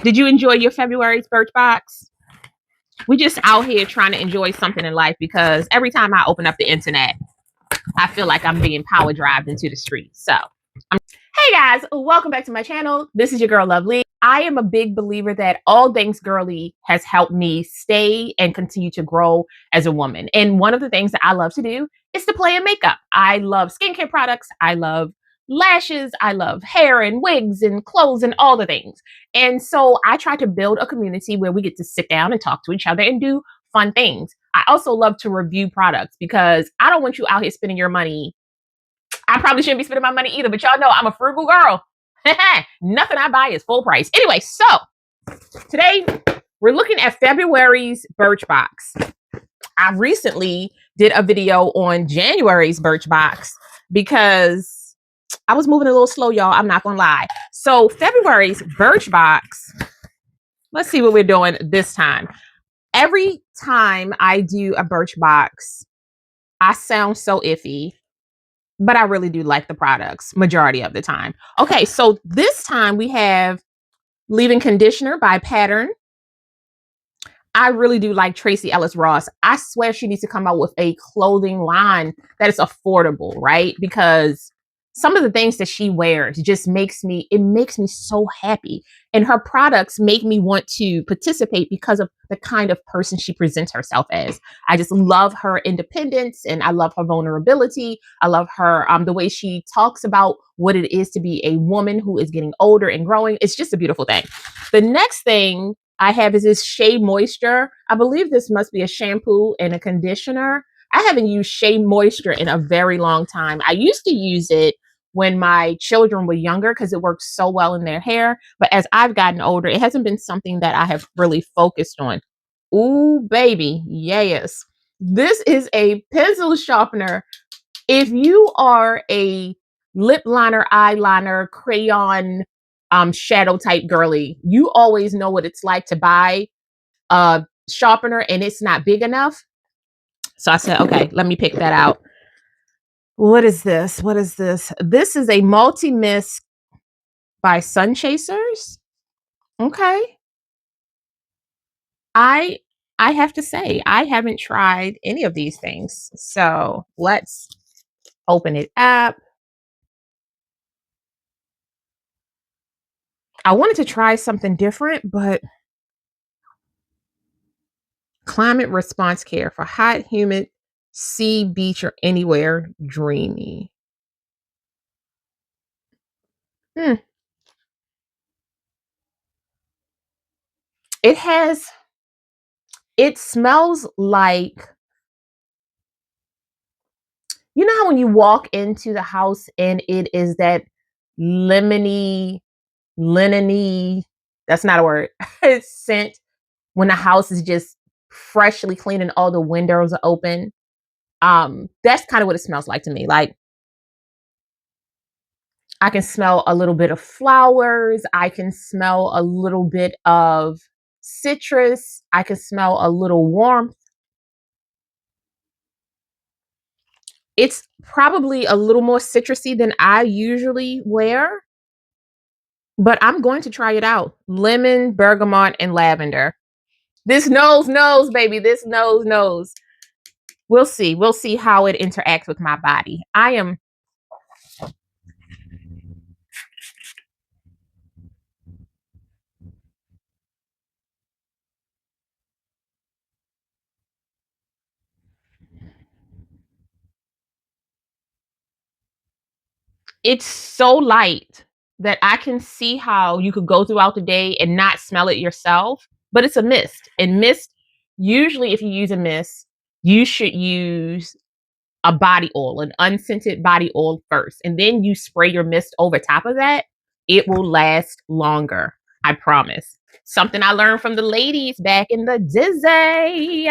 Did you enjoy your February's Birchbox? We just out here trying to enjoy something in life because every time I open up the internet, I feel like I'm being power drived into the streets. So, hey guys, welcome back to my channel. This is your girl Lovely. I am a big believer that all things girly has helped me stay and continue to grow as a woman. And one of the things that I love to do is to play in makeup. I love skincare products. I love lashes. I love hair and wigs and clothes and all the things. And so I try to build a community where we get to sit down and talk to each other and do fun things. I also love to review products because I don't want you out here spending your money. I probably shouldn't be spending my money either, but y'all know I'm a frugal girl. Nothing I buy is full price. Anyway, so today we're looking at February's Birchbox. I recently did a video on January's Birchbox because I was moving a little slow, y'all. I'm not gonna lie. So February's Birchbox, let's see what we're doing this time. Every time I do a Birchbox, I sound so iffy, but I really do like the products majority of the time. Okay, so this time we have Leave-In Conditioner by Pattern. I really do like Tracy Ellis Ross. I swear she needs to come out with a clothing line that is affordable, right? Because some of the things that she wears just makes me so happy. And her products make me want to participate because of the kind of person she presents herself as. I just love her independence and I love her vulnerability. I love her, the way she talks about what it is to be a woman who is getting older and growing. It's just a beautiful thing. The next thing I have is this Shea Moisture. I believe this must be a shampoo and a conditioner. I haven't used Shea Moisture in a very long time. I used to use it when my children were younger because it works so well in their hair. But as I've gotten older, it hasn't been something that I have really focused on. Ooh, baby. Yes. This is a pencil sharpener. If you are a lip liner, eyeliner, crayon, shadow type girly, you always know what it's like to buy a sharpener and it's not big enough. So I said, okay, let me pick that out. What is this? What is this? This is a multi-mist by Sun Chasers. Okay. I I have to say, I haven't tried any of these things. So let's open it up. I wanted to try something different, but climate response care for hot, humid, sea, beach, or anywhere dreamy. Hmm. It has, it smells like, you know how when you walk into the house and it is that lemony, lineny, that's not a word, it's scent when the house is just freshly clean and all the windows are open. That's kind of what it smells like to me. Like I can smell a little bit of flowers. I can smell a little bit of citrus. I can smell a little warmth. It's probably a little more citrusy than I usually wear, but I'm going to try it out. Lemon, bergamot, and lavender. This knows, baby. This knows. We'll see. We'll see how it interacts with my body. It's so light that I can see how you could go throughout the day and not smell it yourself, but it's a mist. And mist, usually if you use a mist, you should use a body oil, an unscented body oil first, and then you spray your mist over top of that. It will last longer. I promise. Something I learned from the ladies back in the Dizzy.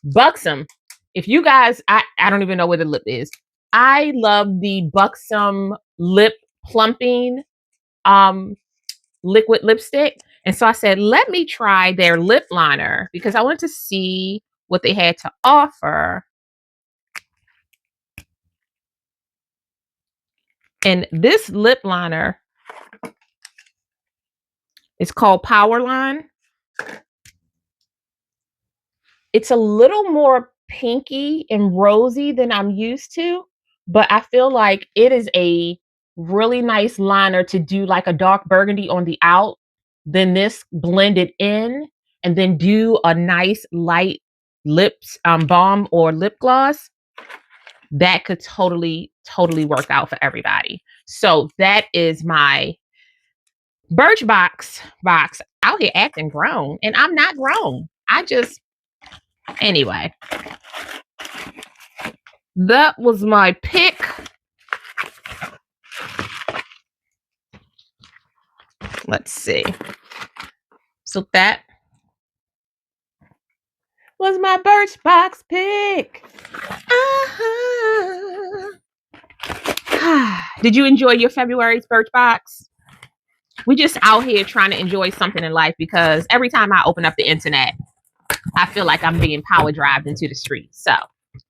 Buxom. If you guys, I don't even know where the lip is. I love the Buxom lip plumping um liquid lipstick. And so I said, let me try their lip liner because I wanted to see what they had to offer. And this lip liner It's called Powerline. It's a little more pinky and rosy than I'm used to, but I feel like it is a really nice liner to do like a dark burgundy on the out, then this blend it in, and then do a nice light lips balm or lip gloss. That could totally work out for everybody. So that is my Birchbox box out here acting grown, and I'm not grown. I just anyway. That was my pick. Let's see. So that was my Birchbox pick. Did you enjoy your February's Birchbox? We just out here trying to enjoy something in life because every time I open up the internet, I feel like I'm being power drived into the streets. So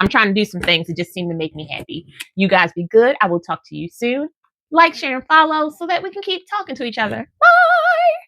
I'm trying to do some things that just seem to make me happy. You guys be good. I will talk to you soon. Like, share, and follow so that we can keep talking to each other. Bye.